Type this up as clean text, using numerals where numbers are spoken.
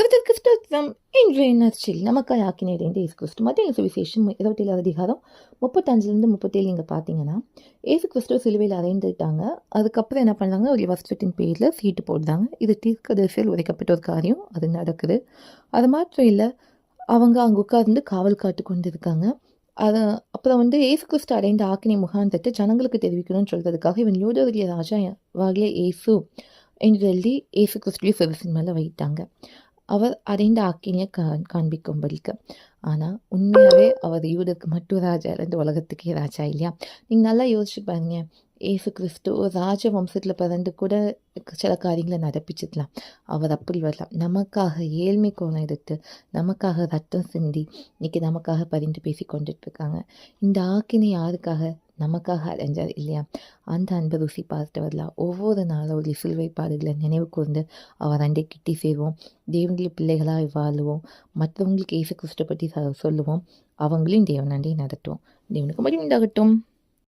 கிறிஸ்தவம் இன்றைய நற்செய்தி நமக்காய் ஆக்கினேன் இயேசு கிறிஸ்து. மத்திய சுவிசேஷம் 27 அதிகாரம் 35 37 நீங்கள் பார்த்தீங்கன்னா, இயேசு கிறிஸ்துவ சிலுவையில் அறைந்துட்டாங்க. அதுக்கப்புறம் என்ன பண்ணாங்க, ஒரு வஸ்திரத்தின் பேரில் சீட்டு போடுறாங்க. இது தீர்க்கதரிசியில் உரைக்கப்பட்ட ஒரு காரியம், அது நடக்குது. அது மாத்திரம் இல்லை, அவங்க அங்கே உட்கார்ந்து காவல் காத்து கொண்டு இருக்காங்க. அப்புறம் இயேசு கிறிஸ்து அடைந்த ஆக்கினை முகாந்தத்தை ஜனங்களுக்கு தெரிவிக்கணும்னு சொல்றதுக்காக இவன் யூதருடைய ராஜா வாகிய இயேசு என்று எழுதி இயேசு கிறிஸ்துவிய சிறுசின் மேலே வைத்தாங்க. அவர் அடைந்த ஆக்கினியை காண்பிக்கும்படிக்கு. ஆனால் உண்மையாகவே அவர் யூதருக்கு மட்டும் ராஜா இருந்து உலகத்துக்கே ராஜா இல்லையா? நீங்கள் நல்லா யோசிச்சு பாருங்க. ஏசு கிறிஸ்து ஒரு ராஜ வம்சத்தில் பிறந்து கூட சில காரியங்களை நடப்பிச்சிக்கலாம். அவர் அப்படி வரலாம். நமக்காக ஏழ்மை கோணம் எடுத்து நமக்காக ரத்தம் சிந்தி இன்னைக்கு நமக்காக பரிந்து பேசி கொண்டுட்டு இருக்காங்க. இந்த ஆக்கினை யாருக்காக? நமக்காக அடைஞ்சார் இல்லையா? அந்த அன்பை ருசி பார்த்து வரலாம். ஒவ்வொரு நாளும் ஒரு சிலுவை பாடுகளை நினைவு கூர்ந்து அவர் அண்டை கிட்டி செய்வோம். தேவனுடைய பிள்ளைகளாக வாழுவோம். மற்றவங்களுக்கு இயேசு கிறிஸ்துவை பற்றி சொல்லுவோம். அவங்களையும் தேவன் அண்டை நடத்துவோம். தேவனுக்கு மகிமை உண்டாகட்டும்.